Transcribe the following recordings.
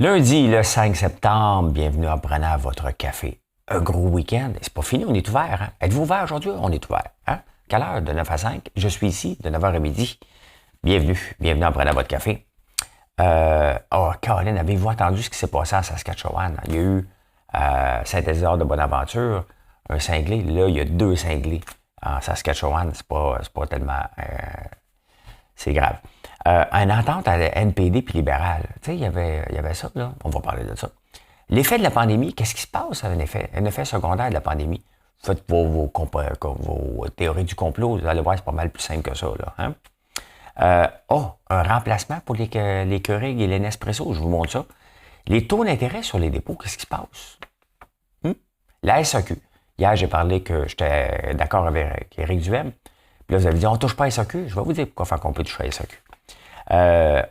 Lundi, le 5 septembre, bienvenue en prenant votre café. Un gros week-end. C'est pas fini, on est ouvert. Hein? Êtes-vous ouvert aujourd'hui? On est ouvert. Hein? Quelle heure? De 9 à 5. Je suis ici, de 9h à midi. Bienvenue en prenant votre café. Caroline, avez-vous entendu ce qui s'est passé à Saskatchewan? Il y a eu Saint-Isidore de Bonaventure, un cinglé. Là, il y a 2 cinglés en Saskatchewan. C'est pas tellement... c'est grave. Une entente à la NPD puis libéral. Tu sais, il y avait ça, là. On va parler de ça. L'effet de la pandémie, qu'est-ce qui se passe avec un effet secondaire de la pandémie? Faites vos théories du complot, vous allez voir, c'est pas mal plus simple que ça, là. Hein? Un remplacement pour les Keurig et les Nespresso, je vous montre ça. Les taux d'intérêt sur les dépôts, qu'est-ce qui se passe? La SAQ. Hier, j'ai parlé que j'étais d'accord avec Éric Duhem. Puis là, vous avez dit, on ne touche pas à SAQ. Je vais vous dire pourquoi faire qu'on peut toucher à SAQ.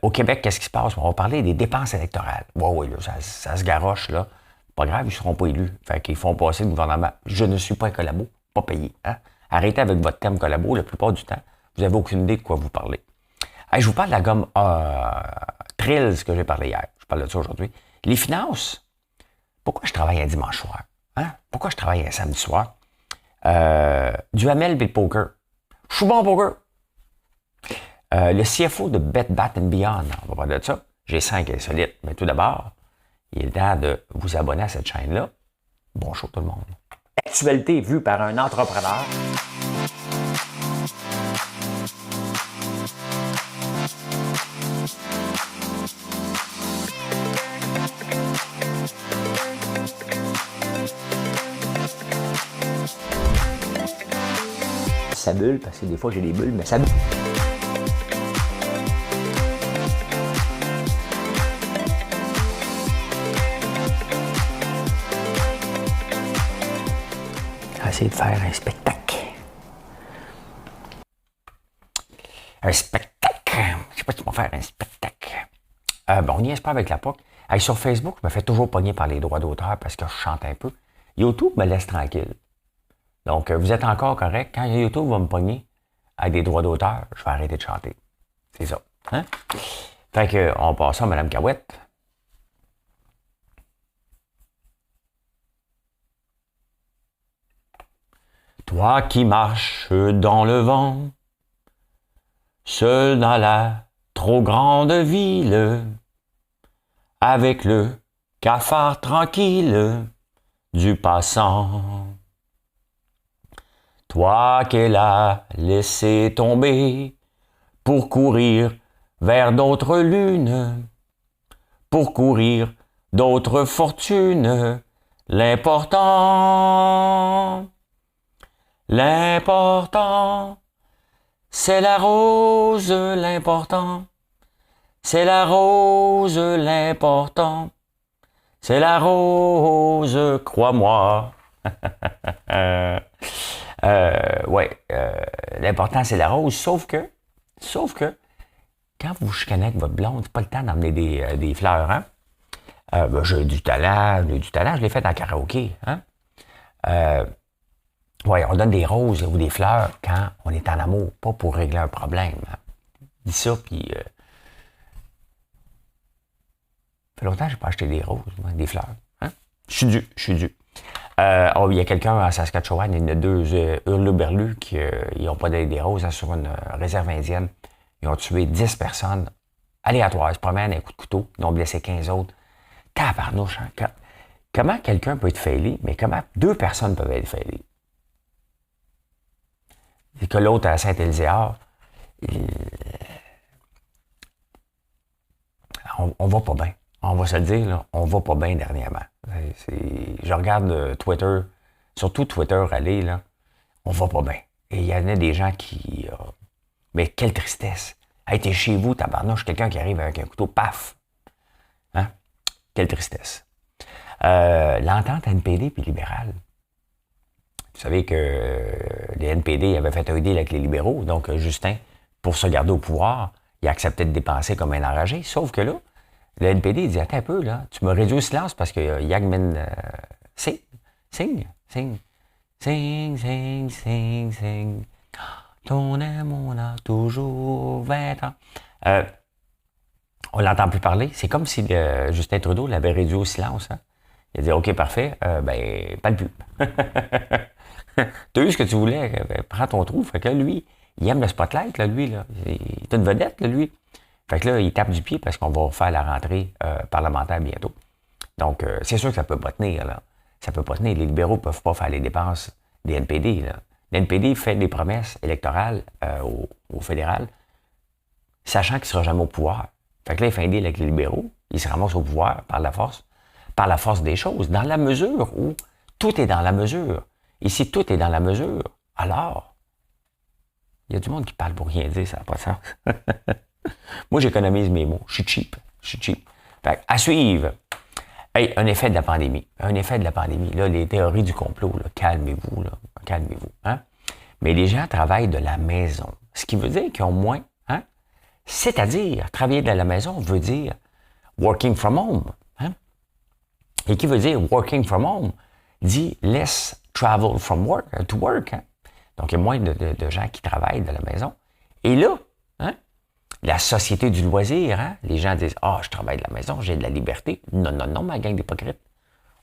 Au Québec, qu'est-ce qui se passe? On va parler des dépenses électorales. Oui, là, ça se garoche, là. Pas grave, ils ne seront pas élus. Fait qu'ils font passer le gouvernement. Je ne suis pas un collabo, pas payé. Hein? Arrêtez avec votre thème collabo, la plupart du temps. Vous n'avez aucune idée de quoi vous parlez. Je vous parle de la gomme Trills que j'ai parlé hier. Je parle de ça aujourd'hui. Les finances. Pourquoi je travaille un dimanche soir? Hein? Pourquoi je travaille un samedi soir? Du Hamel et le poker. Je suis bon au poker. Le CFO de Bet Bat Beyond, on va parler de ça. J'ai 5 insolites. Mais tout d'abord, il est temps de vous abonner à cette chaîne-là. Bon show tout le monde. Actualité vue par un entrepreneur. Ça bulle, parce que des fois j'ai des bulles, mais ça bulle. Essayer de faire un spectacle. Un spectacle. Je sais pas si tu vas faire un spectacle. On n'y est pas avec la POC. Sur Facebook, je me fais toujours pogner par les droits d'auteur parce que je chante un peu. YouTube me laisse tranquille. Donc, vous êtes encore correct. Quand YouTube va me pogner avec des droits d'auteur, je vais arrêter de chanter. C'est ça. Hein? Fait que, on passe à Mme Cahouette. Toi qui marches dans le vent, seul dans la trop grande ville, avec le cafard tranquille du passant. Toi qu'elle a laissé tomber pour courir vers d'autres lunes, pour courir d'autres fortunes, l'important, c'est la rose, l'important, c'est la rose, l'important, c'est la rose, crois-moi. L'important, c'est la rose, sauf que, quand vous chicanez avec votre blonde, c'est pas le temps d'emmener des fleurs, hein? J'ai du talent, je l'ai fait en karaoké, hein? On donne des roses ou des fleurs quand on est en amour, pas pour régler un problème. Hein? Dis ça, puis... ça fait longtemps que je n'ai pas acheté des roses, des fleurs. Hein? Je suis dû. Il y a quelqu'un à Saskatchewan, il y en a 2 hurluberlus qui n'ont pas des roses hein, sur une réserve indienne. Ils ont tué 10 personnes aléatoires. Ils se promènent un coup de couteau. Ils ont blessé 15 autres. Tabarnouche. Hein? Comment quelqu'un peut être failli, mais comment 2 personnes peuvent être faillies? Et que l'autre à Saint-Éliséard, on va pas bien. On va se le dire, là, on va pas bien dernièrement. Je regarde Twitter, surtout Twitter aller, là, on va pas bien. Et il y en a des gens qui... mais quelle tristesse. Hey, t'es chez vous, tabarnouche, quelqu'un qui arrive avec un couteau, paf! Hein? Quelle tristesse. L'entente NPD puis libérale. Vous savez que les NPD avaient fait un deal avec les libéraux, donc Justin, pour se garder au pouvoir, il a accepté de dépenser comme un enragé, sauf que là, le NPD dit, attends un peu, là, tu me réduis au silence parce que Yagmin sing. Ton amour a toujours 20 ans. On l'entend plus parler. C'est comme si Justin Trudeau l'avait réduit au silence. Hein? Il a dit, OK, parfait, ben, pas de pub. T'as eu ce que tu voulais, ben, prends ton trou. Fait que là, lui, il aime le spotlight, là, lui. Là. Il est une vedette, là, lui. Fait que là, il tape du pied parce qu'on va faire la rentrée parlementaire bientôt. Donc, c'est sûr que ça peut pas tenir, là. Ça peut pas tenir. Les libéraux peuvent pas faire les dépenses des NPD, là. L'NPD fait des promesses électorales au fédéral, sachant qu'il ne sera jamais au pouvoir. Fait que là, il fait un deal avec les libéraux, il se ramasse au pouvoir par la force des choses, dans la mesure où tout est dans la mesure. Et si tout est dans la mesure, alors, il y a du monde qui parle pour rien dire, ça n'a pas de sens. Moi, j'économise mes mots. Je suis cheap. Fait que, à suivre. Hey, un effet de la pandémie. Là, les théories du complot, là, calmez-vous. Hein? Mais les gens travaillent de la maison. Ce qui veut dire qu'ils ont moins. Hein? C'est-à-dire, travailler de la maison veut dire working from home. Hein? Et qui veut dire working from home dit less travel from work to work. Hein? Donc, il y a moins de gens qui travaillent de la maison. Et là, hein? La société du loisir, hein? Les gens disent « Ah, je travaille de la maison, j'ai de la liberté. » Non, ma gang d'hypocrites.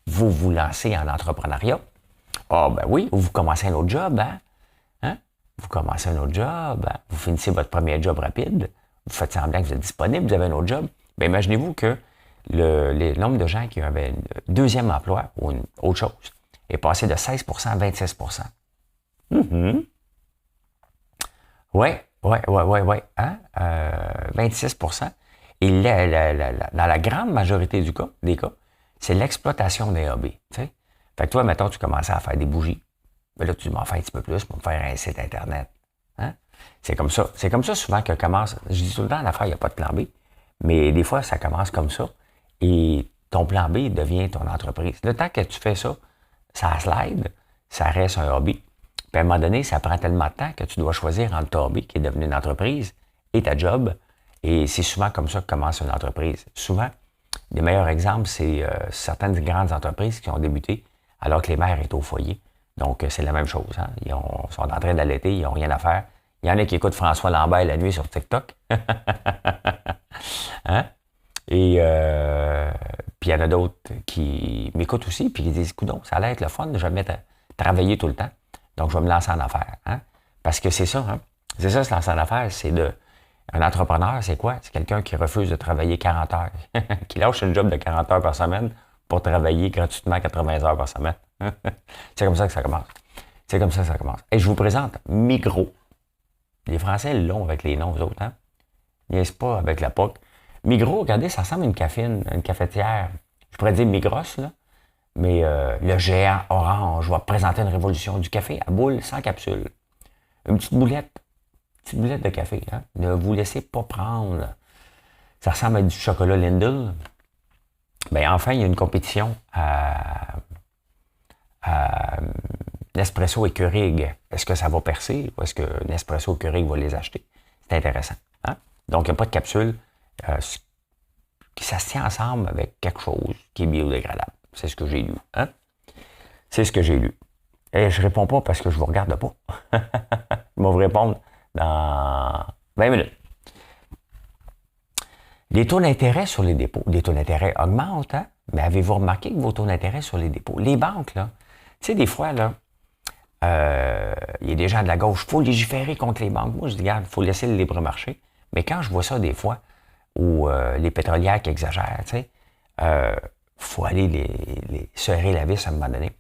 Vous vous lancez en entrepreneuriat. Ah, ben oui, vous commencez un autre job, hein? Vous commencez un autre job, hein? Vous finissez votre premier job rapide, vous faites semblant que vous êtes disponible, vous avez un autre job. Bien, imaginez-vous que le nombre de gens qui avaient un deuxième emploi ou une autre chose est passé de 16% à 26%. Ouais. Hein? 26%. Et dans la grande majorité des cas, c'est l'exploitation des hobbies. T'sais? Fait que toi, mettons, tu commençais à faire des bougies. Mais là, tu m'en fais un petit peu plus pour me faire un site Internet. Hein? C'est comme ça. C'est comme ça souvent que commence. Je dis tout le temps, l'affaire, il n'y a pas de plan B. Mais des fois, ça commence comme ça. Et ton plan B devient ton entreprise. Le temps que tu fais ça, ça slide, ça reste un hobby. Puis à un moment donné, ça prend tellement de temps que tu dois choisir entre ton hobby, qui est devenu une entreprise, et ta job. Et c'est souvent comme ça que commence une entreprise. Souvent, les meilleurs exemples, c'est certaines grandes entreprises qui ont débuté alors que les mères étaient au foyer. Donc, c'est la même chose. Hein? Ils sont en train d'allaiter, ils n'ont rien à faire. Il y en a qui écoutent François Lambert la nuit sur TikTok. Hein? Et puis il y en a d'autres qui m'écoutent aussi, puis qui disent, coudonc, ça allait être le fun de jamais travailler tout le temps. Donc, je vais me lancer en affaires. Hein? Parce que c'est ça, hein? C'est ça, se lancer en affaires, c'est un entrepreneur, c'est quoi? C'est quelqu'un qui refuse de travailler 40 heures, qui lâche un job de 40 heures par semaine pour travailler gratuitement 80 heures par semaine. C'est comme ça que ça commence. Et je vous présente Migros. Les Français l'ont avec les noms, eux autres, hein? Niaise pas avec la POC. Migros, regardez, ça ressemble à une cafetière. Je pourrais dire Migros, là. Mais le géant orange va présenter une révolution du café à boule sans capsule. Une petite boulette de café. Hein? Ne vous laissez pas prendre. Ça ressemble à du chocolat Lindl. Bien, enfin, il y a une compétition à Nespresso et Keurig. Est-ce que ça va percer ou est-ce que Nespresso et Keurig va les acheter? C'est intéressant. Hein? Donc, il n'y a pas de capsule. Ça se tient ensemble avec quelque chose qui est biodégradable. C'est ce que j'ai lu. Hein? C'est ce que j'ai lu. Et je réponds pas parce que je vous regarde pas. Je vais vous répondre dans 20 minutes. Les taux d'intérêt sur les dépôts. Les taux d'intérêt augmentent, hein? Mais avez-vous remarqué que vos taux d'intérêt sur les dépôts? Les banques, là, tu sais, des fois, là, il y a des gens de la gauche, il faut légiférer contre les banques. Moi, je dis, regarde, il faut laisser le libre marché. Mais quand je vois ça des fois, ou les pétrolières qui exagèrent, tu sais, faut aller les serrer la vis à un moment donné.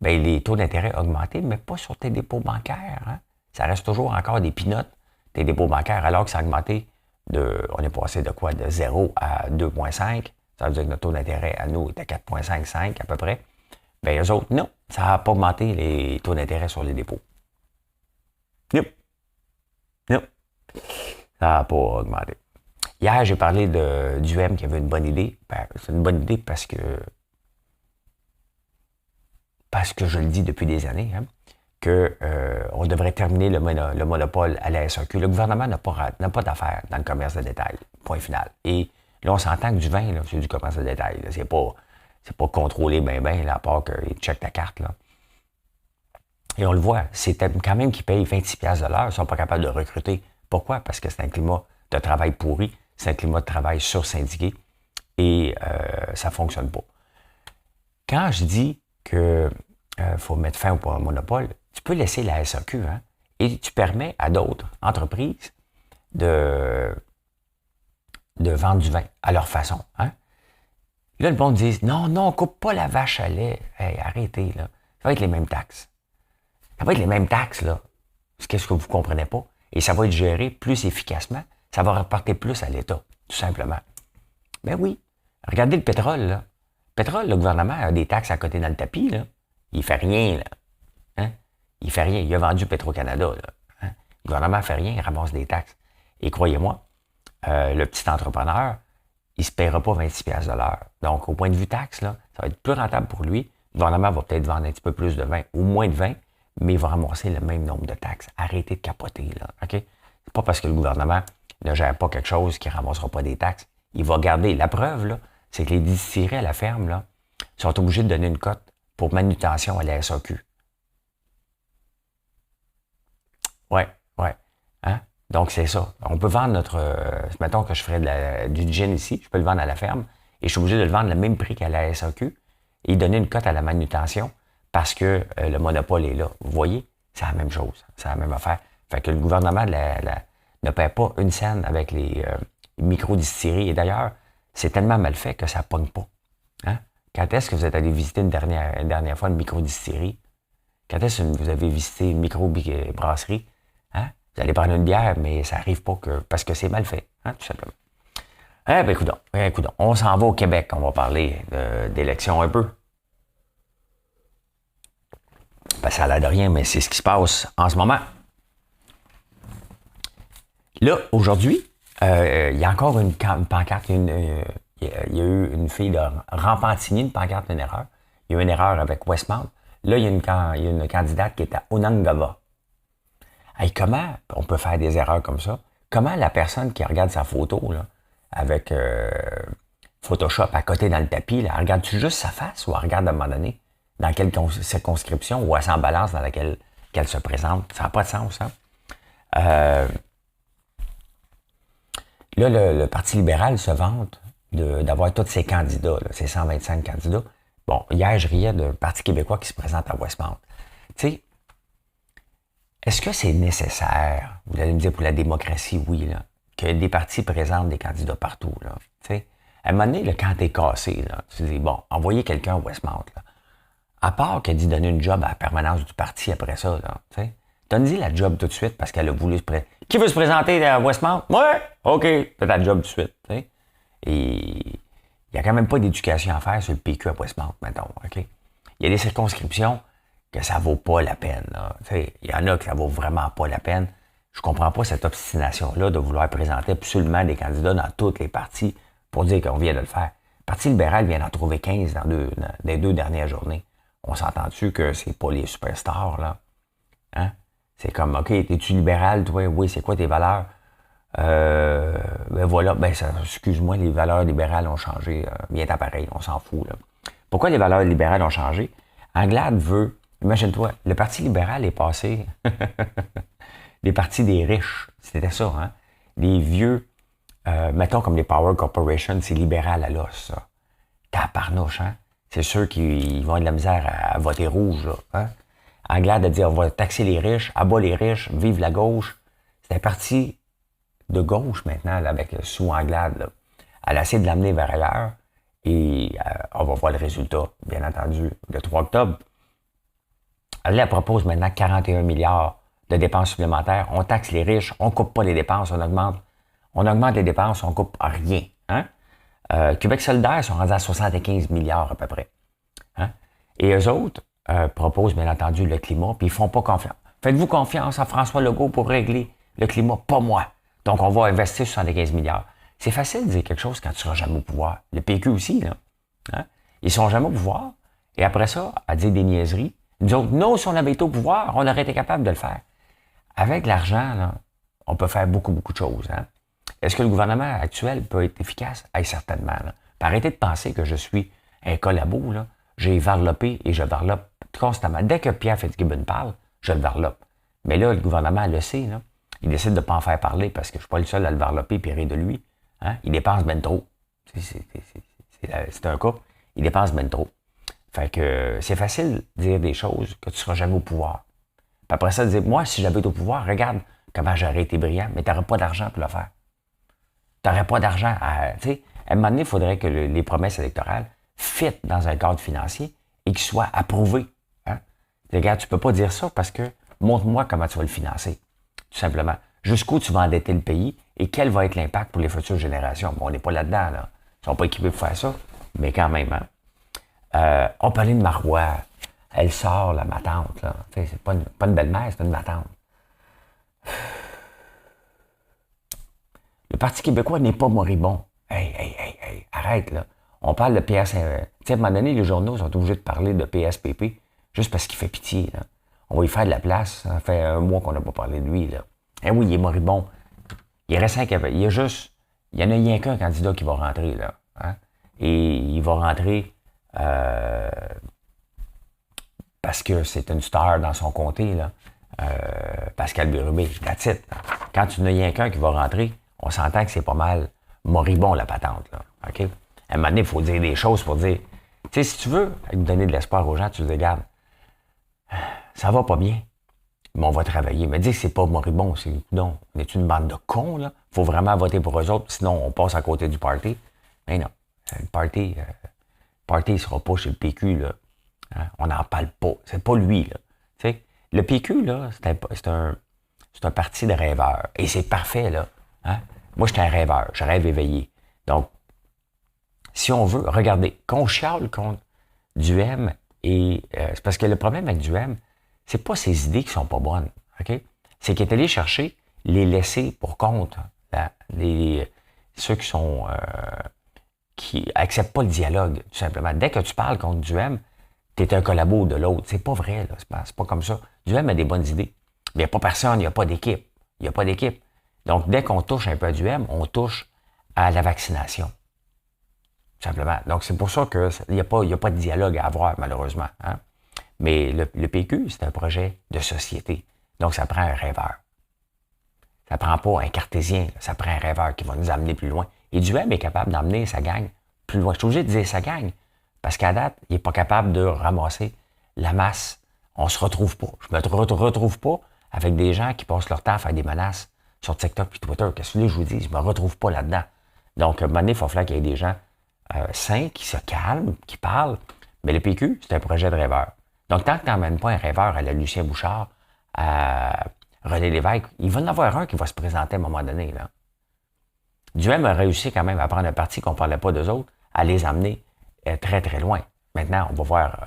Bien, les taux d'intérêt augmentés, mais pas sur tes dépôts bancaires. Hein? Ça reste toujours encore des pinottes, tes dépôts bancaires, alors que ça a augmenté on est passé de quoi? De 0 à 2,5. Ça veut dire que notre taux d'intérêt à nous est à 4,55 à peu près. Bien, eux autres, non, ça n'a pas augmenté les taux d'intérêt sur les dépôts. Non. Ça n'a pas augmenté. Hier, j'ai parlé du M qui avait une bonne idée. Ben, c'est une bonne idée parce que je le dis depuis des années, hein, qu'on devrait terminer le monopole à la SAQ. Le gouvernement n'a pas d'affaires dans le commerce de détail. Point final. Et là, on s'entend que du vin, là, c'est du commerce de détail. Là. C'est pas contrôlé bien, à part qu'ils checkent ta carte. Là. Et on le voit, c'est quand même qu'ils payent 26$ de l'heure, ils ne sont pas capables de recruter. Pourquoi? Parce que c'est un climat de travail pourri. c'est un climat de travail sursyndiqué et ça ne fonctionne pas. Quand je dis que faut mettre fin au monopole, tu peux laisser la SAQ, hein, et tu permets à d'autres entreprises de vendre du vin à leur façon. Hein? Là, le monde dit non, on ne coupe pas la vache à lait. Hey, arrêtez, là. Ça va être les mêmes taxes. Ça va être les mêmes taxes, là. Qu'est-ce que vous ne comprenez pas? Et ça va être géré plus efficacement. Ça va repartir plus à l'État, tout simplement. Ben oui. Regardez le pétrole, là. Le pétrole, le gouvernement a des taxes à côté dans le tapis, là. Il fait rien, là. Hein? Il fait rien. Il a vendu Petro-Canada, là. Hein? Le gouvernement ne fait rien, il ramasse des taxes. Et croyez-moi, le petit entrepreneur, il ne se paiera pas 26$ de l'heure. Donc, au point de vue taxe, là, ça va être plus rentable pour lui. Le gouvernement va peut-être vendre un petit peu plus de vin ou moins de vin, mais il va ramasser le même nombre de taxes. Arrêtez de capoter, là. OK? C'est pas parce que le gouvernement ne gère pas quelque chose qu'il ne ramassera pas des taxes. Il va garder. La preuve, là, c'est que les distilleries à la ferme, là, sont obligés de donner une cote pour manutention à la SAQ. Ouais. Hein? Donc, c'est ça. On peut vendre mettons que je ferais du gin ici, je peux le vendre à la ferme, et je suis obligé de le vendre le même prix qu'à la SAQ, et donner une cote à la manutention, parce que le monopole est là. Vous voyez? C'est la même chose. C'est la même affaire. Fait que le gouvernement ne paie pas une scène avec les micro-distilleries. Et d'ailleurs, c'est tellement mal fait que ça ne pogne pas. Hein? Quand est-ce que vous êtes allé visiter une dernière fois une micro-distillerie? Quand est-ce que vous avez visité une micro-brasserie? Hein? Vous allez prendre une bière, mais ça n'arrive pas parce que c'est mal fait, hein, tout simplement. Eh bien, écoutons, on s'en va au Québec. On va parler d'élections un peu. Ben, ça n'a l'air de rien, mais c'est ce qui se passe en ce moment. Là, aujourd'hui, il y a encore une pancarte. Il y a eu une fille de Repentigny, une pancarte, une erreur. Il y a eu une erreur avec Westmount. Là, il y a une candidate qui est à Onondaga. Hey, comment on peut faire des erreurs comme ça? Comment la personne qui regarde sa photo, là, avec Photoshop à côté dans le tapis, là, regarde-tu juste sa face ou elle regarde à un moment donné dans quelle circonscription ou elle s'en balance dans laquelle qu'elle se présente? Ça n'a pas de sens, hein? Là, le Parti libéral se vante d'avoir tous ses candidats, là, ses 125 candidats. Bon, hier, je riais d'un Parti québécois qui se présente à Westmount. Tu sais, est-ce que c'est nécessaire, vous allez me dire pour la démocratie, oui, là, que des partis présentent des candidats partout, là, tu sais? À un moment donné, là, quand t'es cassé, là, tu te dis, bon, envoyez quelqu'un à Westmount, là. À part qu'elle dit donner une job à la permanence du parti après ça, là, tu sais? Donne-y la job tout de suite parce qu'elle a voulu se présenter. Qui veut se présenter à Westmount? Ouais! OK, fais ta job tout de suite, tu sais? Et il n'y a quand même pas d'éducation à faire sur le PQ à Westmount, mettons, OK? Il y a des circonscriptions que ça vaut pas la peine, là. Il y en a que ça vaut vraiment pas la peine. Je comprends pas cette obstination-là de vouloir présenter absolument des candidats dans toutes les partis pour dire qu'on vient de le faire. Le Parti libéral vient d'en trouver 15 dans les 2 dernières journées. On s'entend-tu que c'est pas les superstars, là? Hein? C'est comme, OK, es-tu libéral, toi? Oui, c'est quoi tes valeurs? Ben voilà, excuse-moi, les valeurs libérales ont changé. Bien pareil, on s'en fout, là. Pourquoi les valeurs libérales ont changé? Anglade veut, imagine-toi, le Parti libéral est passé des partis des riches. C'était ça, hein? Les vieux, mettons comme les Power Corporation, c'est libéral à l'os, ça. Tabarnouche, hein? C'est sûr qu'ils vont avoir de la misère à voter rouge, là, hein? Anglade a dit, on va taxer les riches, abat les riches, vive la gauche. C'est un parti de gauche maintenant, là, avec sous Anglade, là. Elle a essayé de l'amener vers ailleurs et on va voir le résultat, bien entendu, le 3 octobre. Elle propose maintenant 41 milliards de dépenses supplémentaires. On taxe les riches, on coupe pas les dépenses, on augmente les dépenses, on coupe rien. Hein? Québec solidaire sont rendus à 75 milliards à peu près. Hein? Et eux autres proposent bien entendu le climat, puis ils font pas confiance. Faites-vous confiance à François Legault pour régler le climat, pas moi. Donc on va investir 75 milliards. C'est facile de dire quelque chose quand tu seras jamais au pouvoir. Le PQ aussi, là. Hein? Ils sont jamais au pouvoir. Et après ça, à dire des niaiseries. Nous autres, non, si on avait été au pouvoir, on aurait été capable de le faire. Avec l'argent, là, on peut faire beaucoup, beaucoup de choses. Hein? Est-ce que le gouvernement actuel peut être efficace? Certainement. Là. Arrêtez de penser que je suis un collabo. Là. J'ai varlopé et je varlope constamment. Dès que Pierre Fitzgibbon parle, je le varlope. Mais là, le gouvernement le sait. Là. Il décide de ne pas en faire parler parce que je ne suis pas le seul à le varloper et rire de lui. Hein? Ils dépensent ben trop. C'est un cas. Ils dépensent ben trop. Fait que c'est facile de dire des choses que tu ne seras jamais au pouvoir. Puis après ça, de dire, moi, si j'avais été au pouvoir, regarde comment j'aurais été brillant, mais tu n'aurais pas d'argent pour le faire. Tu n'aurais pas d'argent à. Tu sais, à un moment donné, il faudrait que les promesses électorales fitent dans un cadre financier et qu'ils soient approuvés. Hein? Regarde, tu ne peux pas dire ça parce que montre-moi comment tu vas le financer. Tout simplement. Jusqu'où tu vas endetter le pays et quel va être l'impact pour les futures générations. Bon, on n'est pas là-dedans, là. Ils ne sont pas équipés pour faire ça, mais quand même. Hein? On parlait de Marois. Elle sort, là, ma tante. Là. C'est pas une belle-mère, c'est une ma tante. Le Parti québécois n'est pas moribond. Hey, arrête, là. On parle de PS... Tu sais, à un moment donné, les journaux sont obligés de parler de PSPP juste parce qu'il fait pitié, là. On va y faire de la place. Ça fait un mois qu'on n'a pas parlé de lui, là. Eh oui, il est moribond. Il reste il y a juste... Il y en a rien qu'un candidat qui va rentrer, là. Hein? Et il va rentrer... parce que c'est une star dans son comté, là. Pascal Bérubé, that's it. Quand tu n'as rien qu'un qui va rentrer, on s'entend que c'est pas mal moribond, la patente, là. OK? À un moment donné, il faut dire des choses pour dire... Tu sais, si tu veux donner de l'espoir aux gens, tu te dis, regarde, ça va pas bien, mais on va travailler. Mais dis que c'est pas moribond, c'est... Non, on est une bande de cons, là. Faut vraiment voter pour eux autres, sinon on passe à côté du party. Mais non, le party, il sera pas chez le PQ, là. Hein? On n'en parle pas. C'est pas lui, là. Tu sais, le PQ, là, c'est un parti de rêveurs. Et c'est parfait, là. Hein? Moi, j'étais un rêveur. Je rêve éveillé. Donc, si on veut, regardez, qu'on chiale contre Duhem, et c'est parce que le problème avec Duhem, c'est pas ses idées qui sont pas bonnes. OK? C'est qu'il est allé chercher les laissés pour compte. Là, ceux qui sont... qui acceptent pas le dialogue, tout simplement. Dès que tu parles contre Duhem, t'es un collabo de l'autre. C'est pas vrai, là. C'est pas comme ça. Duhem a des bonnes idées. Mais il n'y a pas personne, il n'y a pas d'équipe. Il n'y a pas d'équipe. Donc, dès qu'on touche un peu à Duhem, on touche à la vaccination. Tout simplement. Donc, c'est pour ça qu'il n'y a pas de dialogue à avoir, malheureusement. Hein? Mais le PQ, c'est un projet de société. Donc, ça prend un rêveur. Ça prend pas un cartésien. Ça prend un rêveur qui va nous amener plus loin. Et Duhem est capable d'emmener sa gang plus loin. Je suis obligé de dire sa gang. Parce qu'à date, il n'est pas capable de ramasser la masse. On ne se retrouve pas. Je me retrouve pas avec des gens qui passent leur temps à faire des menaces sur TikTok et Twitter. Qu'est-ce que je vous dis? Je me retrouve pas là-dedans. Donc, à un moment donné, il va falloir qu'il y ait des gens sains, qui se calment, qui parlent. Mais le PQ, c'est un projet de rêveur. Donc, tant que tu n'emmènes pas un rêveur à la Lucien Bouchard, à René Lévesque, il va en avoir un qui va se présenter à un moment donné, là. Duhem a réussi quand même à prendre un parti qu'on ne parlait pas d'eux autres, à les emmener très, très loin. Maintenant, on va voir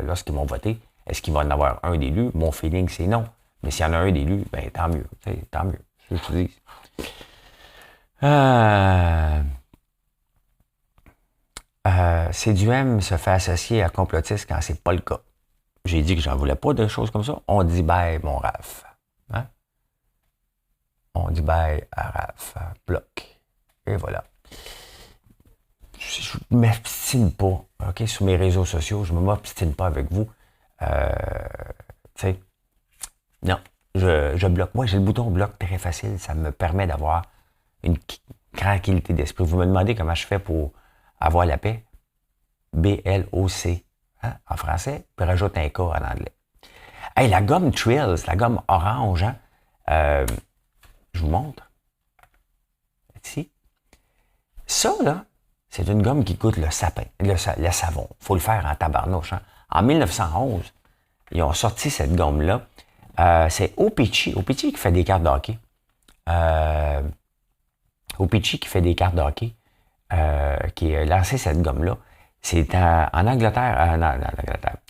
lorsqu'ils vont voter, est-ce qu'il va en avoir un d'élu? Mon feeling, c'est non. Mais s'il y en a un d'élu, ben tant mieux. Tant mieux. C'est ce que je te dis. C'est Duhem se fait associer à complotiste quand c'est pas le cas. J'ai dit que j'en voulais pas de choses comme ça. On dit bye, mon Raph. Hein? On dit bye à Raph. Bloc. Et voilà. Je ne m'obstine pas, OK, sur mes réseaux sociaux. Je ne m'obstine pas avec vous. Tu sais, non, je bloque. Moi, j'ai le bouton bloc très facile. Ça me permet d'avoir une tranquillité d'esprit. Vous me demandez comment je fais pour avoir la paix? B-L-O-C, hein, en français, puis rajoute un K en anglais. Hey, la gomme Trills, la gomme orange, hein, je vous montre. Ici. Ça, là, c'est une gomme qui coûte le sapin, le savon. Il faut le faire en tabarnouche. Hein. En 1911, ils ont sorti cette gomme-là. C'est O-Pee-Chee. O-Pee-Chee qui fait des cartes de hockey. O-Pee-Chee qui fait des cartes de hockey, qui a lancé cette gomme-là. C'est en Angleterre,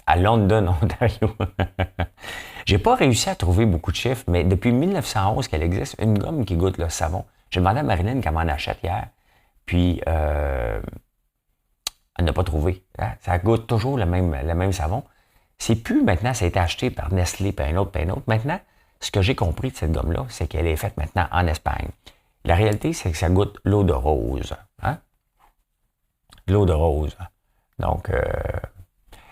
à London, Ontario. J'ai pas réussi à trouver beaucoup de chiffres, mais depuis 1911 qu'elle existe, une gomme qui goûte le savon. J'ai demandé à Marilyn qu'elle m'en achète hier, puis elle n'a pas trouvé. Hein? Ça goûte toujours le même savon. C'est plus maintenant, ça a été acheté par Nestlé, puis un autre. Maintenant, ce que j'ai compris de cette gomme-là, c'est qu'elle est faite maintenant en Espagne. La réalité, c'est que ça goûte l'eau de rose. Hein? L'eau de rose. Donc,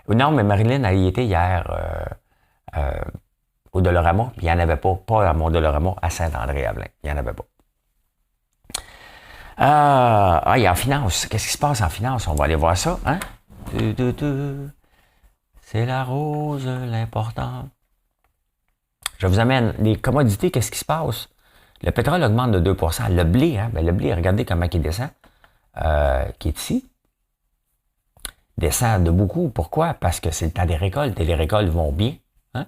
non, mais Marilyn, elle y était hier au Dolorama, puis il n'y en avait pas à mon Dolorama, à Saint-André-Avelin. Il n'y en avait pas. Et en finance, qu'est-ce qui se passe en finance? On va aller voir ça, hein? C'est la rose, l'important. Je vous amène les commodités, qu'est-ce qui se passe? Le pétrole augmente de 2%. Le blé, hein? Ben, le blé, regardez comment il descend, qui est ici. Descend de beaucoup. Pourquoi? Parce que c'est le temps des récoltes et les récoltes vont bien. Hein?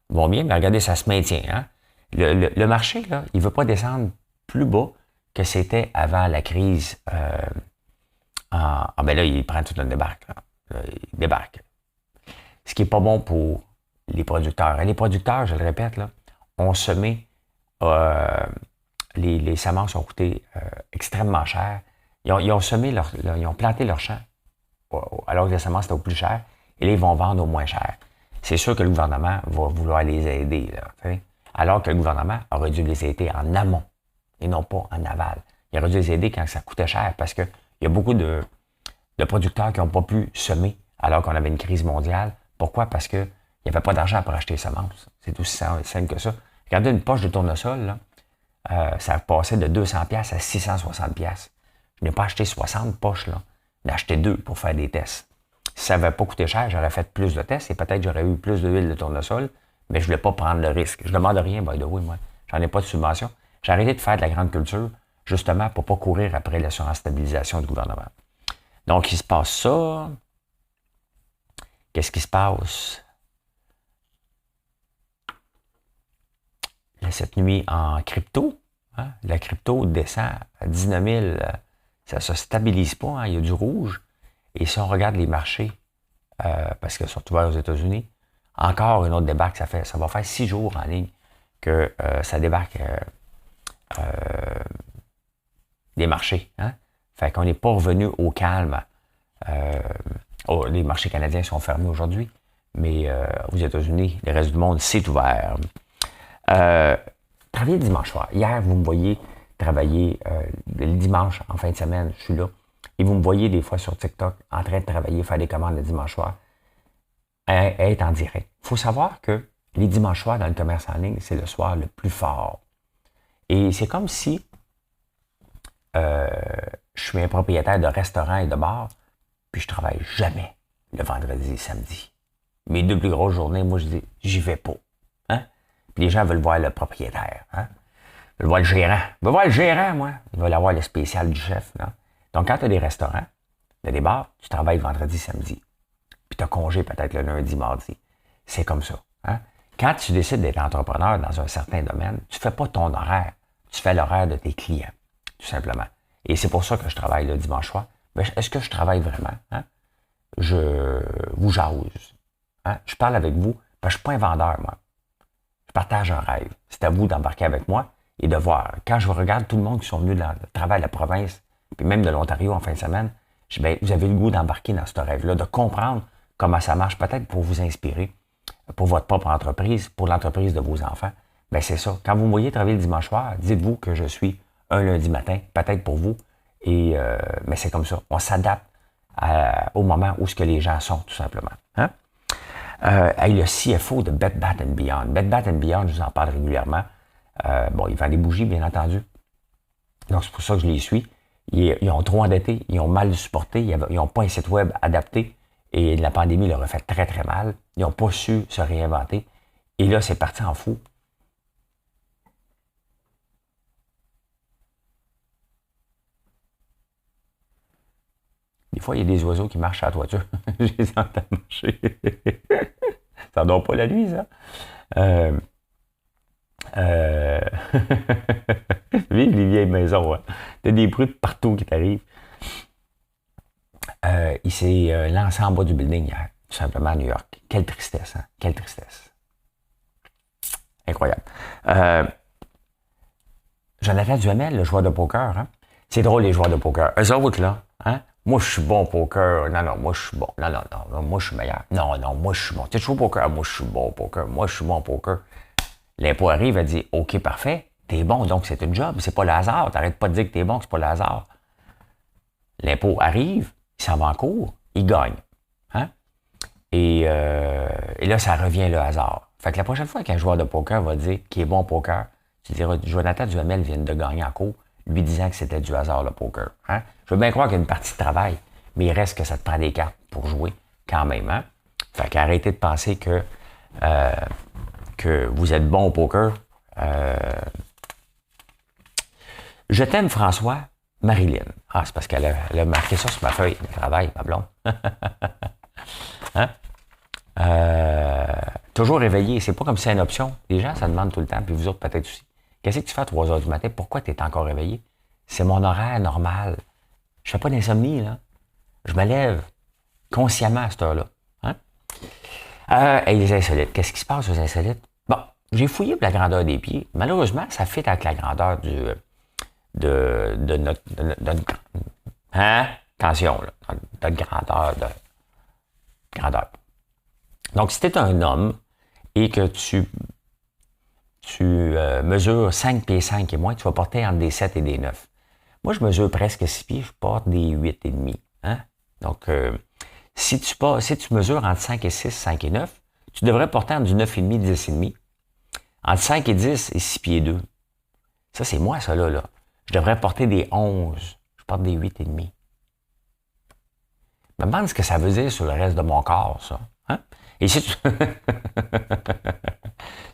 Vont bien, mais regardez, ça se maintient. Hein? Le marché, là, il ne veut pas descendre plus bas que c'était avant la crise. Ben là, il prend tout un débarque. Il débarque. Ce qui n'est pas bon pour les producteurs. Et les producteurs, je le répète, là, ont semé, les semences ont coûté extrêmement cher. Ils ont semé ils ont planté leur champ alors que les semences étaient au plus cher, et là, ils vont vendre au moins cher. C'est sûr que le gouvernement va vouloir les aider, là, alors que le gouvernement aurait dû les aider en amont et non pas en aval. Il aurait dû les aider quand ça coûtait cher parce qu'il y a beaucoup de producteurs qui n'ont pas pu semer alors qu'on avait une crise mondiale. Pourquoi? Parce qu'il n'y avait pas d'argent pour acheter les semences. C'est aussi simple que ça. Regardez une poche de tournesol, là, ça passait de 200$ à 660$. Je n'ai pas acheté 60 poches, là. J'en ai acheté 2 pour faire des tests. Si ça n'avait pas coûté cher, j'aurais fait plus de tests et peut-être j'aurais eu plus d'huile de tournesol, mais je ne voulais pas prendre le risque. Je ne demande rien, by the way, moi. J'en ai pas de subvention. J'ai arrêté de faire de la grande culture, justement, pour ne pas courir après l'assurance stabilisation du gouvernement. Donc, il se passe ça. Qu'est-ce qui se passe? Cette nuit en crypto, hein, la crypto descend à 19 000. Ça ne se stabilise pas, hein, il y a du rouge. Et si on regarde les marchés, parce qu'ils sont ouverts aux États-Unis, encore une autre débarque, ça va faire 6 jours en ligne que ça débarque des marchés. Hein? Fait qu'on n'est pas revenu au calme. Les marchés canadiens sont fermés aujourd'hui, mais aux États-Unis, le reste du monde, c'est ouvert. Travailler le dimanche soir. Hier, vous me voyez travailler le dimanche, en fin de semaine, je suis là. Et vous me voyez des fois sur TikTok en train de travailler, faire des commandes le dimanche soir, être en direct. Il faut savoir que les dimanches soirs dans le commerce en ligne, c'est le soir le plus fort. Et c'est comme si je suis un propriétaire de restaurant et de bar, puis je travaille jamais le vendredi et samedi. Mes 2 plus grosses journées, moi, je dis, j'y vais pas. Hein? Puis les gens veulent voir le propriétaire. Hein? Ils veulent voir le gérant. Ils veulent voir le gérant, moi. Ils veulent avoir le spécial du chef. Là. Donc, quand tu as des restaurants, tu as des bars, tu travailles vendredi, samedi. Puis tu as congé peut-être le lundi, mardi. C'est comme ça. Hein? Quand tu décides d'être entrepreneur dans un certain domaine, tu ne fais pas ton horaire. Tu fais l'horaire de tes clients, tout simplement. Et c'est pour ça que je travaille le dimanche soir. Mais est-ce que je travaille vraiment? Hein? Je vous jase. Hein? Je parle avec vous. Parce que je ne suis pas un vendeur, moi. Je partage un rêve. C'est à vous d'embarquer avec moi et de voir. Quand je regarde tout le monde qui sont venus de travailler à la province, puis même de l'Ontario en fin de semaine, je dis, ben, vous avez le goût d'embarquer dans ce rêve-là, de comprendre comment ça marche, peut-être pour vous inspirer, pour votre propre entreprise, pour l'entreprise de vos enfants. Ben c'est ça. Quand vous me voyez travailler le dimanche soir, dites-vous que je suis un lundi matin, peut-être pour vous. Et mais c'est comme ça. On s'adapte au moment où ce que les gens sont, tout simplement. Hein? Le CFO de Bed Bath & Beyond. Bed Bath & Beyond, je vous en parle régulièrement. Ils vendent des bougies, bien entendu. Donc, c'est pour ça que je les suis. Ils ont trop endetté, ils ont mal supporté, ils n'ont pas un site web adapté. Et la pandémie leur a fait très, très mal. Ils n'ont pas su se réinventer. Et là, c'est parti en fou. Des fois, il y a des oiseaux qui marchent à la toiture. Je les entends marcher. Ça ne dort pas la nuit, ça. Vive les vieilles maisons. Hein. T'as des bruits de partout qui t'arrivent. Il s'est lancé en bas du building hier, tout simplement à New York. Quelle tristesse, hein? Quelle tristesse. Incroyable. Jonathan Duhamel, le joueur de poker, hein? C'est drôle, les joueurs de poker. Eux autres, là, hein? Moi, je suis bon au poker. Non, moi, je suis bon. Non, moi, je suis meilleur. Non, moi, je suis bon. Tu joues au poker? Moi, je suis bon au poker. Moi, je suis bon au poker. L'impôt arrive et dit, OK, parfait. T'es bon, donc c'est une job. C'est pas le hasard. T'arrêtes pas de dire que t'es bon, que c'est pas le hasard. L'impôt arrive, il s'en va en cours, il gagne. Hein? Et là, ça revient le hasard. Fait que la prochaine fois qu'un joueur de poker va dire qu'il est bon au poker, tu diras, Jonathan Duhamel vient de gagner en cours, lui disant que c'était du hasard, le poker. Hein? Je veux bien croire qu'il y a une partie de travail, mais il reste que ça te prend des cartes pour jouer quand même. Hein? Fait qu'arrêtez de penser que vous êtes bon au poker. Je t'aime, François. Marilyn. Ah, c'est parce qu'elle a marqué ça sur ma feuille de travail, ma blonde. Hein? Toujours réveillé. C'est pas comme si c'est une option. Les gens, ça demande tout le temps, puis vous autres peut-être aussi. Qu'est-ce que tu fais à 3 heures du matin? Pourquoi tu es encore réveillé? C'est mon horaire normal. Je fais pas d'insomnie, là. Je me lève consciemment à cette heure-là. Hein? Et les insolites. Qu'est-ce qui se passe aux insolites? Bon, j'ai fouillé pour la grandeur des pieds. Malheureusement, ça fit avec la grandeur de notre hein? Attention, là. Notre grandeur. Donc, si tu es un homme et que tu mesures 5 pieds 5 et moins, tu vas porter entre des 7 et des 9. Moi, je mesure presque 6 pieds, je porte des 8 et demi. Hein? Donc, si tu mesures entre 5 et 6, 5 et 9, tu devrais porter entre du 9 et demi, 10 et demi. Entre 5 et 10 et 6 pieds 2. Ça, c'est moi, ça, là. Je devrais porter des 11. Je porte des 8 et demi. Je me demande ce que ça veut dire sur le reste de mon corps, ça. Hein? Et si tu...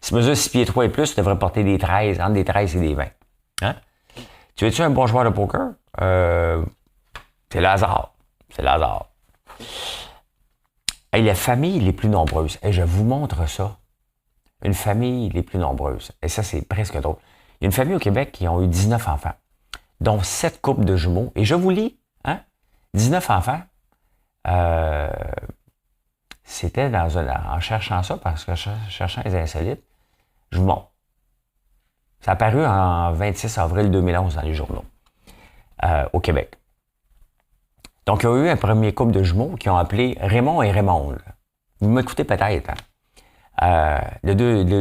si tu mesures 6 pieds 3 et plus, tu devrais porter des 13, entre des 13 et des 20. Hein? Tu es-tu un bon joueur de poker? C'est le hasard. C'est le hasard. Et les familles les plus nombreuses. Et je vous montre ça. Une famille les plus nombreuses. Et ça, c'est presque drôle. Il y a une famille au Québec qui ont eu 19 enfants, dont 7 couples de jumeaux. Et je vous lis, hein? 19 enfants. C'était en cherchant ça, parce que cherchant les insolites, je vous montre. Ça a apparu en 26 avril 2011 dans les journaux, au Québec. Donc, il y a eu un premier couple de jumeaux qui ont appelé Raymond et Raymonde. Vous m'écoutez peut-être, hein? Le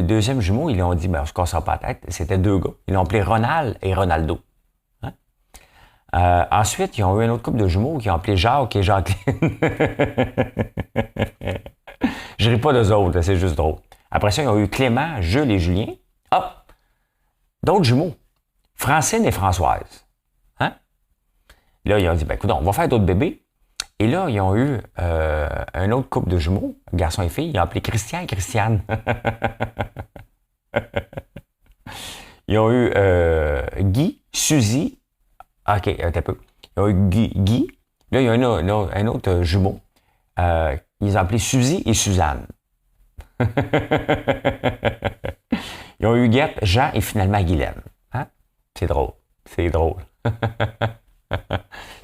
deuxième jumeau, ils ont dit, on se cassera pas la tête, c'était 2 gars. Ils l'ont appelé Ronald et Ronaldo. Hein? Ensuite, ils ont eu un autre couple de jumeaux qui ont appelé Jacques et Jacqueline. Je ris pas d'eux autres, c'est juste drôle. Après ça, ils ont eu Clément, Jules et Julien. Ah! D'autres jumeaux. Francine et Françoise. Hein? Là, ils ont dit, écoute, on va faire d'autres bébés. Et là, ils ont eu un autre couple de jumeaux, garçon et fille. Ils ont appelé Christian et Christiane. Ils ont eu Guy, Suzy. OK, un peu. Ils ont eu Guy. Là, il y a un autre jumeau. Ils ont appelé Suzy et Suzanne. Ils ont eu Guette, Jean et finalement Guylaine. Hein? C'est drôle. C'est drôle.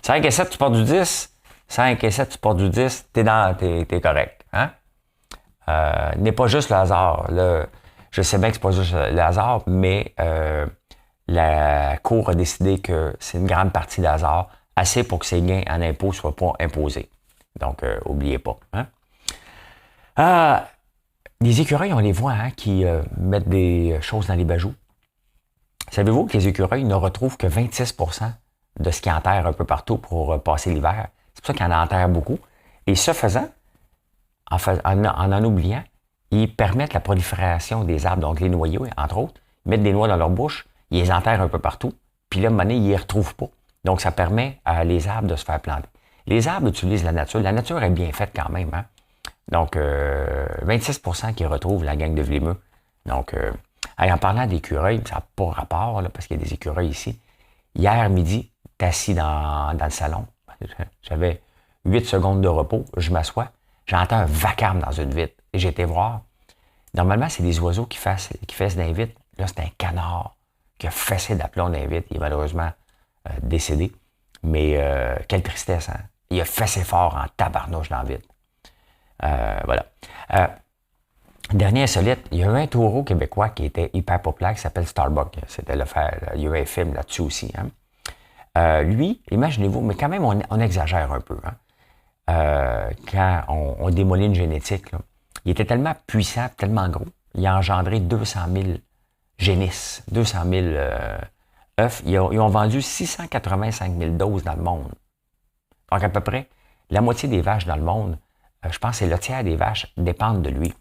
5 et 7, tu portes du 10. 5 et 7, tu portes du 10. T'es correct. Hein? N'est pas juste le hasard. Là, je sais bien que c'est pas juste le hasard, mais la Cour a décidé que c'est une grande partie de hasard, assez pour que ces gains en impôts ne soient pas imposés. Donc, oubliez pas. Hein? Les écureuils, on les voit, hein, qui mettent des choses dans les bajoux. Savez-vous que les écureuils ne retrouvent que 26% de ce qu'ils enterrent un peu partout pour passer l'hiver? C'est pour ça qu'ils en enterrent beaucoup. Et ce faisant, en oubliant, ils permettent la prolifération des arbres, donc les noyaux, entre autres. Ils mettent des noix dans leur bouche, ils les enterrent un peu partout, puis là, à un moment donné, ils ne les retrouvent pas. Donc, ça permet à les arbres de se faire planter. Les arbres utilisent la nature. La nature est bien faite quand même, hein? Donc, 26% qui retrouvent la gang de Vlimeux. Donc, en parlant d'écureuils, ça n'a pas rapport, là, parce qu'il y a des écureuils ici. Hier midi, t'es assis dans le salon. J'avais 8 secondes de repos. Je m'assois. J'entends un vacarme dans une vitre. Et j'ai été voir. Normalement, c'est des oiseaux qui fessent dans les vitres. Là, c'est un canard qui a fessé d'aplomb dans les vitres. Il est malheureusement décédé. Mais quelle tristesse, hein? Il a fessé fort en tabarnouche dans la vitre. Voilà. Dernier insolite, il y a eu un taureau québécois qui était hyper populaire qui s'appelle Starbuck. C'était il y a eu un film là-dessus aussi. Hein? Lui, imaginez-vous, mais quand même, on exagère un peu. Hein? Quand on démolit une génétique, là, il était tellement puissant, tellement gros, il a engendré 200 000 génisses, 200 000 œufs. Ils ont vendu 685 000 doses dans le monde. Donc, à peu près, la moitié des vaches dans le monde, je pense que c'est le tiers des vaches dépendent de lui.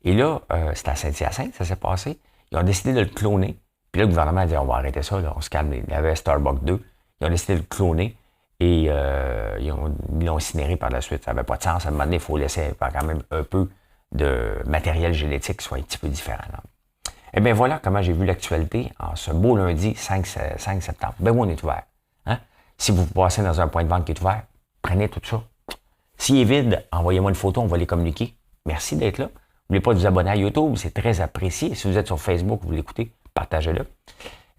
Et là, c'était à Saint-Hyacinthe, ça s'est passé. Ils ont décidé de le cloner. Puis là, le gouvernement a dit, on va arrêter ça, là, on se calme. Il y avait Starbucks 2. Ils ont décidé de le cloner et ils l'ont incinéré par la suite. Ça n'avait pas de sens. À un moment donné, il faut laisser quand même un peu de matériel génétique qui soit un petit peu différent. Là. Eh bien, voilà comment j'ai vu l'actualité en ce beau lundi 5 septembre. Ben oui, on est ouvert. Hein? Si vous passez dans un point de vente qui est ouvert, prenez tout ça. S'il est vide, envoyez-moi une photo, on va les communiquer. Merci d'être là. N'oubliez pas de vous abonner à YouTube, c'est très apprécié. Si vous êtes sur Facebook, vous l'écoutez, partagez-le.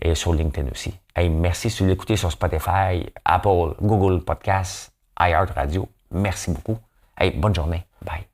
Et sur LinkedIn aussi. Hey, merci si vous l'écoutez sur Spotify, Apple, Google Podcasts, iHeartRadio. Merci beaucoup. Hey, bonne journée. Bye.